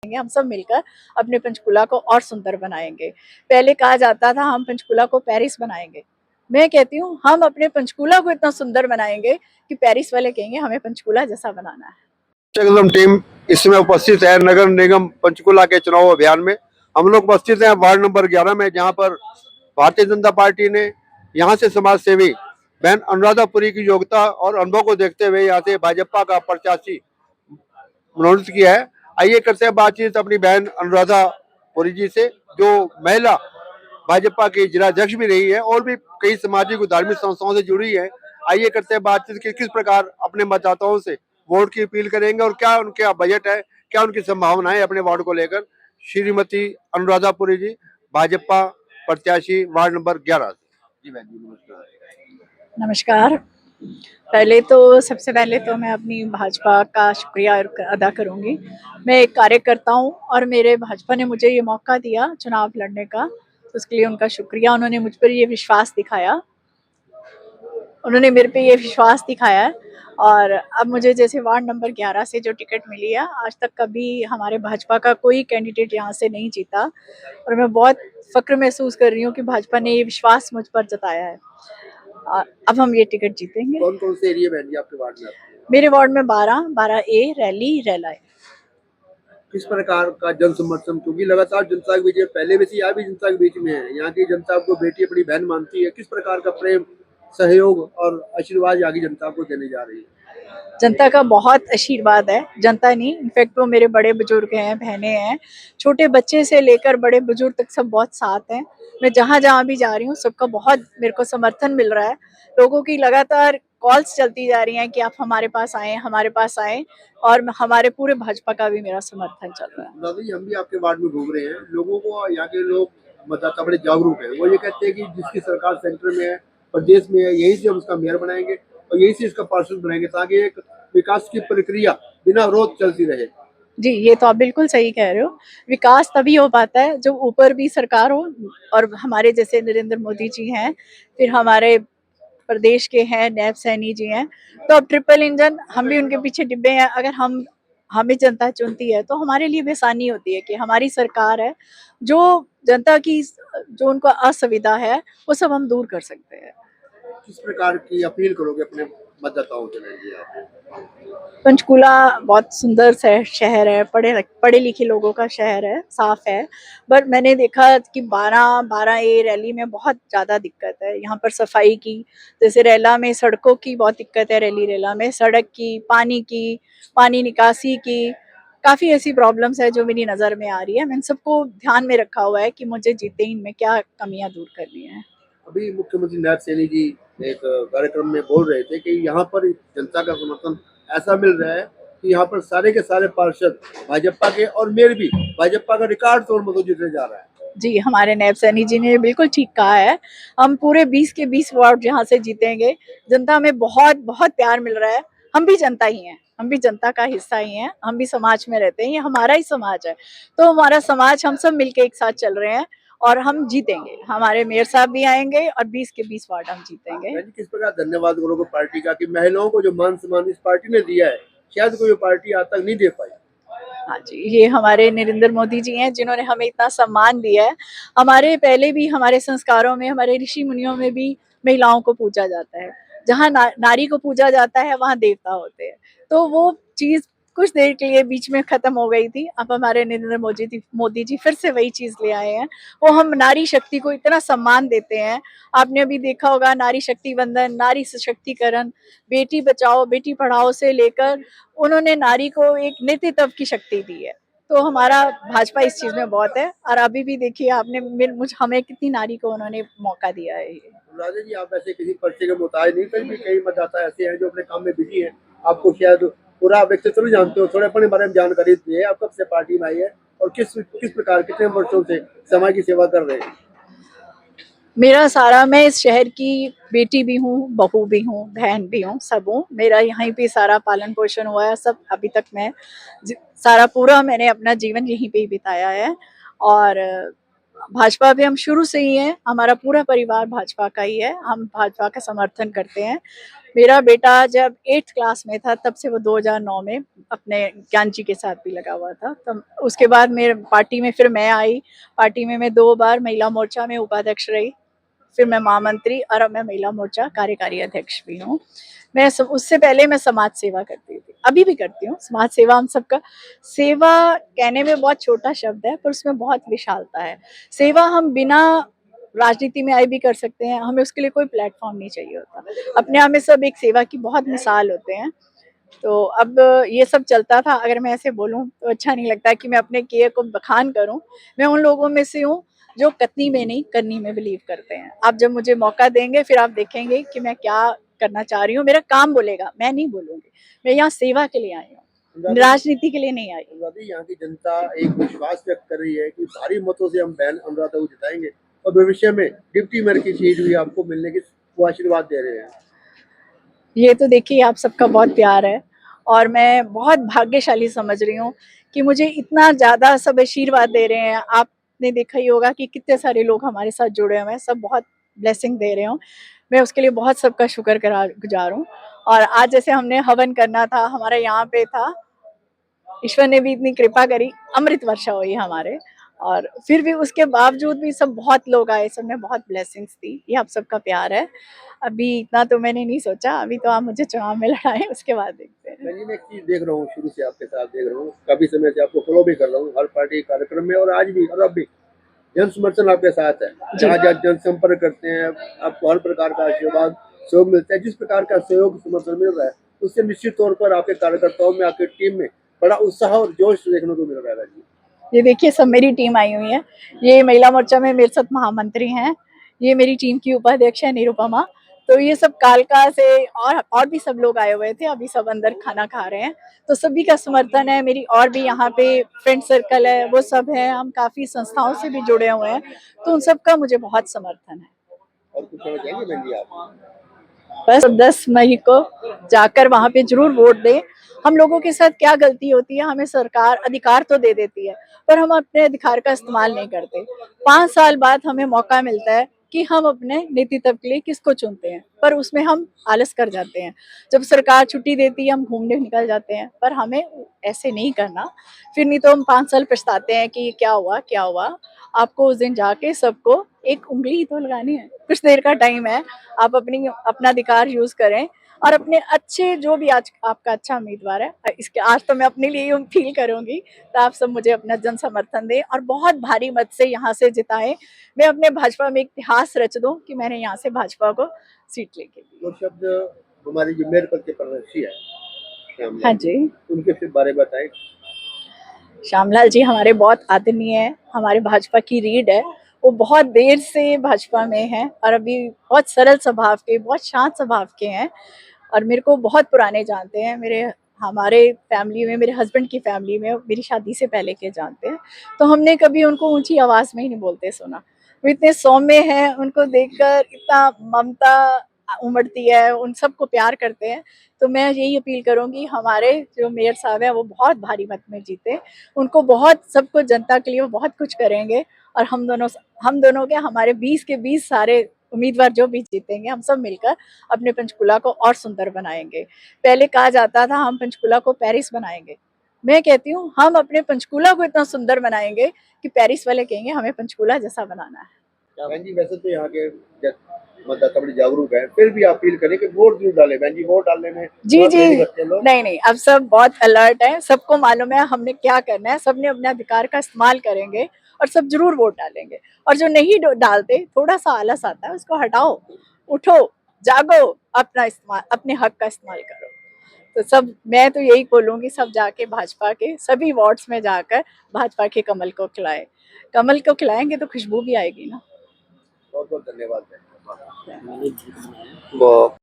हम सब मिलकर अपने पंचकुला को और सुंदर बनाएंगे। पहले कहा जाता था हम पंचकुला को पेरिस बनाएंगे, मैं कहती हूँ हम अपने पंचकुला को इतना सुंदर बनाएंगे कि पेरिस वाले कहेंगे हमें पंचकुला जैसा बनाना है। टीम इसमें उपस्थित है नगर निगम पंचकुला के चुनाव अभियान में। हम लोग उपस्थित हैं वार्ड नंबर 11 में, जहां पर भारतीय जनता पार्टी ने यहां से समाज सेवी बहन अनुराधापुरी की योग्यता और अनुभव को देखते हुए यहाँ से भाजपा का प्रत्याशी मनोनीत किया है। आइए करते हैं बातचीत अपनी बहन अनुराधापुरी जी से, जो महिला भाजपा की जिला अध्यक्ष भी रही है और भी कई सामाजिक और धार्मिक संस्थाओं से जुड़ी है। आइए करते हैं बातचीत कि किस प्रकार अपने मतदाताओं से वोट की अपील करेंगे और क्या उनका बजट है, क्या उनकी संभावनाएं अपने वार्ड को लेकर। श्रीमती अनुराधापुरी जी, भाजपा प्रत्याशी वार्ड नंबर 11 जी। बहन जी नमस्कार। नमस्कार। सबसे पहले तो मैं अपनी भाजपा का शुक्रिया अदा करूंगी। मैं एक कार्यकर्ता हूं और मेरे भाजपा ने मुझे ये मौका दिया चुनाव लड़ने का, तो उसके लिए उनका शुक्रिया। उन्होंने मुझ पर ये विश्वास दिखाया, उन्होंने मेरे पे ये विश्वास दिखाया है। और अब मुझे जैसे वार्ड नंबर 11 से जो टिकट मिली है, आज तक कभी हमारे भाजपा का कोई कैंडिडेट यहाँ से नहीं जीता और मैं बहुत फक्र महसूस कर रही हूँ कि भाजपा ने ये विश्वास मुझ पर जताया है। अब हम ये टिकट जीतेंगे। कौन कौन से एरिया बहन जी आपके वार्ड में? मेरे वार्ड में 12A रैली रेला है। किस प्रकार का जन समर्थन, क्योंकि लगातार जनता के बीच में, पहले भी यहाँ भी जनता के बीच में है, यहाँ की जनता को बेटी अपनी बहन मानती है, किस प्रकार का प्रेम, सहयोग और आशीर्वाद यहाँ की जनता को देने जा रही है? जनता का बहुत आशीर्वाद है। जनता नहीं, इनफैक्ट वो मेरे बड़े बुजुर्ग हैं, बहनें हैं, छोटे बच्चे से लेकर बड़े बुजुर्ग तक सब बहुत साथ हैं। मैं जहाँ जहाँ भी जा रही हूँ सबका बहुत मेरे को समर्थन मिल रहा है। लोगों की लगातार कॉल्स चलती जा रही हैं कि आप हमारे पास आए, हमारे पास आए, और हमारे पूरे भाजपा का भी मेरा समर्थन चल रहा है। दादा जी, हम भी आपके वार्ड में घूम रहे हैं, लोगों को यहाँ के लोग मतदाता बड़े जागरूक है। वो ये कहते हैं कि जिसकी सरकार सेंटर में है, प्रदेश में है, यही से हम उसका मेयर बनाएंगे और यही से इसका पार्षद बनाएंगे, ताकि एक विकास की प्रक्रिया बिना रोक चलती रहे। जी, ये तो आप बिल्कुल सही कह रहे हो। विकास तभी हो पाता है जब ऊपर भी सरकार हो, और हमारे जैसे नरेंद्र मोदी जी हैं, फिर हमारे प्रदेश के हैं नैब सैनी जी हैं, तो अब ट्रिपल इंजन हम भी उनके पीछे डिब्बे हैं। अगर हमें जनता चुनती है तो हमारे लिए भी आसानी होती है कि हमारी सरकार है, जो जनता की जो उनको असुविधा है वो सब हम दूर कर सकते हैं। किस प्रकार की अपील करोगे अपने मतदाताओं के लिए आप? पंचकुला बहुत सुंदर शहर है, पढ़े लिखे लोगों का शहर है, साफ है। बट मैंने देखा कि 12A रैली में बहुत ज़्यादा दिक्कत है यहाँ पर सफाई की। जैसे रेला में सड़कों की बहुत दिक्कत है, रेला में सड़क की, पानी निकासी की, काफ़ी ऐसी प्रॉब्लम्स है जो मेरी नज़र में आ रही है। मैंने सबको ध्यान में रखा हुआ है कि मुझे जीते इनमें क्या कमियाँ दूर करनी है। अभी मुख्यमंत्री नैब सैनी जी एक कार्यक्रम में बोल रहे थे कि यहाँ पर जनता का समर्थन ऐसा मिल रहा है कि यहाँ पर सारे के सारे पार्षद भाजपा के और मेयर भी भाजपा का रिकॉर्ड तोड़ मतों जीतने जा रहा है। जी, हमारे नैब सैनी जी ने बिल्कुल ठीक कहा है। हम पूरे 20 के 20 वार्ड यहाँ से जीतेंगे। जनता में बहुत बहुत प्यार मिल रहा है। हम भी जनता ही हैं, हम भी जनता का हिस्सा ही हैं, हम भी समाज में रहते हैं, ये हमारा ही समाज है। तो हमारा समाज, हम सब मिलके एक साथ चल रहे हैं और हम जीतेंगे। हमारे मेयर साहब भी आएंगे और 20 के 20 वार्ड हम जीतेंगे। किस प्रकार धन्यवाद करोगे पार्टी का कि महिलाओं को जो मान सम्मान इस पार्टी ने दिया है, शायद कोई पार्टी आज तक नहीं दे पाई। हाँ जी, ये हमारे नरेंद्र मोदी जी हैं जिन्होंने हमें इतना सम्मान दिया है। हमारे पहले भी हमारे संस्कारों में, हमारे ऋषि मुनियों में भी महिलाओं को पूजा जाता है। जहाँ नारी को पूजा जाता है वहाँ देवता होते हैं। तो वो चीज़ कुछ देर के लिए बीच में खत्म हो गई थी। अब हमारे नरेंद्र मोदी जी फिर से वही चीज़ ले आए हैं। वो हम नारी शक्ति को इतना सम्मान देते हैं। आपने अभी देखा होगा नारी शक्ति वंदन, नारी सशक्तिकरण, बेटी बचाओ बेटी पढ़ाओ से लेकर उन्होंने नारी को एक नेतृत्व की शक्ति दी है। तो हमारा भाजपा इस चीज में बहुत है। और अभी भी देखिए आपने हमें कितनी नारी को उन्होंने मौका दिया है। राजा जी, आप ऐसे किसी पर्चे के मुताबिक नहीं, फिर भी कई मतदाता ऐसे हैं जो अपने काम में बिजी हैं, आपको शायद पूरा व्यक्तित्व नहीं जानते हो, थोड़े अपने बारे में जानकारी दीजिए। आप कब से पार्टी में आई है और किस किस प्रकार कितने वर्षों से समाज की सेवा कर रहे हैं? मेरा सारा, मैं इस शहर की बेटी भी हूँ, बहू भी हूँ, बहन भी हूँ, सब हूँ। मेरा यहीं पे सारा पालन पोषण हुआ है सब। अभी तक मैं सारा पूरा मैंने अपना जीवन यहीं पे ही बिताया है। और भाजपा पे हम शुरू से ही हैं, हमारा पूरा परिवार भाजपा का ही है, हम भाजपा का समर्थन करते हैं। मेरा बेटा जब 8th क्लास में था तब से वो 2009 में अपने ज्ञान जी के साथ भी लगा हुआ था। तब उसके बाद मेरे पार्टी में फिर मैं आई, पार्टी में मैं 2 बार महिला मोर्चा में उपाध्यक्ष रही, फिर मैं महामंत्री और अब मैं महिला मोर्चा कार्यकारी अध्यक्ष भी हूँ। मैं उससे पहले मैं समाज सेवा करती थी, अभी भी करती हूँ। समाज सेवा हम सबका, सेवा कहने में बहुत छोटा शब्द है पर उसमें बहुत विशालता है। सेवा हम बिना राजनीति में आए भी कर सकते हैं, हमें उसके लिए कोई प्लेटफॉर्म नहीं चाहिए होता। अपने आप में सब एक सेवा की बहुत मिसाल होते हैं। तो अब ये सब चलता था, अगर मैं ऐसे बोलूं तो अच्छा नहीं लगता कि मैं अपने किए को बखान करूं। मैं उन लोगों में से हूँ जो कतनी में नहीं करनी में बिलीव करते हैं। आप जब मुझे मौका देंगे फिर आप देखेंगे कि मैं क्या करना चाह रही हूँ। मेरा काम बोलेगा, मैं नहीं बोलूंगी। मैं यहाँ सेवा के लिए आई हूँ, राजनीति के लिए नहीं आई। यहाँ की जनता एक विश्वास व्यक्त कर रही है कि भारी मतों से हम बहन अनुराधा को जिताएंगे और भविष्य में डिप्टी मेयर की सीट भी आपको मिलने की वो आशीर्वाद दे रहे हैं। ये तो देखिए आप सबका बहुत प्यार है और मैं बहुत भाग्यशाली समझ रही हूँ कि मुझे इतना ज़्यादा सब आशीर्वाद दे रहे हैं। आपने देखा ही होगा कि कितने सारे लोग हमारे साथ जुड़े हुए हैं, सब बहुत ब्लेसिंग दे रहे हो। मैं उसके लिए बहुत सबका शुक्र गुजार हूँ। और आज जैसे हमने हवन करना था, हमारे यहाँ पे था, ईश्वर ने भी इतनी कृपा करी, अमृत वर्षा हुई हमारे। और फिर भी उसके बावजूद भी सब बहुत लोग आए, सबने बहुत ब्लेसिंग्स दी। ये आप सबका प्यार है। अभी इतना तो मैंने नहीं सोचा, अभी तो आप मुझे चुनाव में लड़ाएं, उसके बाद देखते हैं। मैं एक चीज देख रहा हूँ, शुरू से आपके साथ देख रहा हूँ, काफी समय से आपको फॉलो भी कर रहा हूँ हर पार्टी कार्यक्रम में, और आज भी और अब भी जन समर्थन आपके साथ है। जहाँ जहाँ जनसंपर्क करते हैं आपको हर प्रकार का आशीर्वाद सहयोग मिलता है। जिस प्रकार का सहयोग समर्थन मिल रहा है उससे निश्चित तौर पर आपके कार्यकर्ताओं में, आपकी टीम में बड़ा उत्साह और जोश देखने को मिल रहा है। ये देखिए सब मेरी टीम आई हुई है। ये महिला मोर्चा में मेरे साथ महामंत्री हैं, ये मेरी टीम की उपाध्यक्ष है निरुपमा। तो ये सब कालका से और भी सब लोग आए हुए थे, अभी सब अंदर खाना खा रहे हैं। तो सभी का समर्थन है। मेरी और भी यहाँ पे फ्रेंड सर्कल है, वो सब है, हम काफी संस्थाओं से भी जुड़े हुए हैं, तो उन सबका मुझे बहुत समर्थन है। और कुछ कहना चाहेंगे बहन जी आप? बस 10 मई को जाकर वहां पे जरूर वोट दें। हम लोगों के साथ क्या गलती होती है, हमें सरकार अधिकार तो दे देती है पर हम अपने अधिकार का इस्तेमाल नहीं करते। 5 साल बाद हमें मौका मिलता है कि हम अपने नेतृत्व के लिए किसको चुनते हैं, पर उसमें हम आलस कर जाते हैं। जब सरकार छुट्टी देती है हम घूमने निकल जाते हैं, पर हमें ऐसे नहीं करना। फिर नहीं तो हम 5 साल पछताते हैं कि क्या हुआ क्या हुआ। आपको उस दिन जाके सबको एक उंगली ही तो लगानी है, कुछ देर का टाइम है। आप अपना अधिकार यूज करें और अपने अच्छे, जो भी आज आपका अच्छा उम्मीदवार है, इसके आज तो मैं अपने लिए फील करूंगी, तो आप सब मुझे अपना जन समर्थन दें और बहुत भारी मत से यहाँ से जिताएं। मैं अपने भाजपा में इतिहास रच दूं कि मैंने यहाँ से भाजपा को सीट लेके दी। वो शब्द हमारी जो मेयर पद के प्रत्याशी है हाँ श्यामलाल जी, जी, उनके फिर बारे में बताएं। श्यामलाल जी हमारे बहुत आदरणीय है, हमारे भाजपा की रीढ़ है। वो बहुत देर से भाजपा में है और अभी बहुत सरल स्वभाव के, बहुत शांत स्वभाव के हैं और मेरे को बहुत पुराने जानते हैं। हमारे फैमिली में, मेरे हस्बैंड की फैमिली में मेरी शादी से पहले के जानते हैं। तो हमने कभी उनको ऊंची आवाज में ही नहीं बोलते सुना। वो इतने सौम्य हैं, उनको देखकर इतना ममता उमड़ती है, उन सबको प्यार करते हैं। तो मैं यही अपील करूंगी, हमारे जो मेयर साहब हैं वो बहुत भारी मत में जीते। उनको बहुत, सबको, जनता के लिए वो बहुत कुछ करेंगे। और हम दोनों के, हमारे 20 के 20 सारे उम्मीदवार जो भी जीतेंगे, हम सब मिलकर अपने पंचकुला को और सुंदर बनाएंगे। पहले कहा जाता था हम पंचकुला को पेरिस बनाएंगे, मैं कहती हूँ हम अपने पंचकुला को इतना सुंदर बनाएंगे कि पेरिस वाले कहेंगे हमें पंचकुला जैसा बनाना है। बहन जी वैसे तो यहाँ के मतदाता बड़े जागरूक हैं, फिर भी आप फील करें कि वोट जरूर डालें। बहन जी वोट डालने में जी थोड़ा जी, देरी करते हैं लोग। नहीं नहीं, अब सब बहुत अलर्ट है, सबको मालूम है हमने क्या करना है, सबने अपने अधिकार का इस्तेमाल करेंगे और सब जरूर वोट डालेंगे। और जो नहीं डालते, थोड़ा सा आलस आता है, उसको हटाओ, उठो, जागो, अपना इस्तेमाल, अपने हक का इस्तेमाल करो। तो सब, मैं तो यही बोलूंगी, सब जाके भाजपा के सभी वार्ड्स में जाकर भाजपा के कमल को खिलाए। कमल को खिलाएंगे तो खुशबू भी आएगी ना। बहुत बहुत धन्यवाद।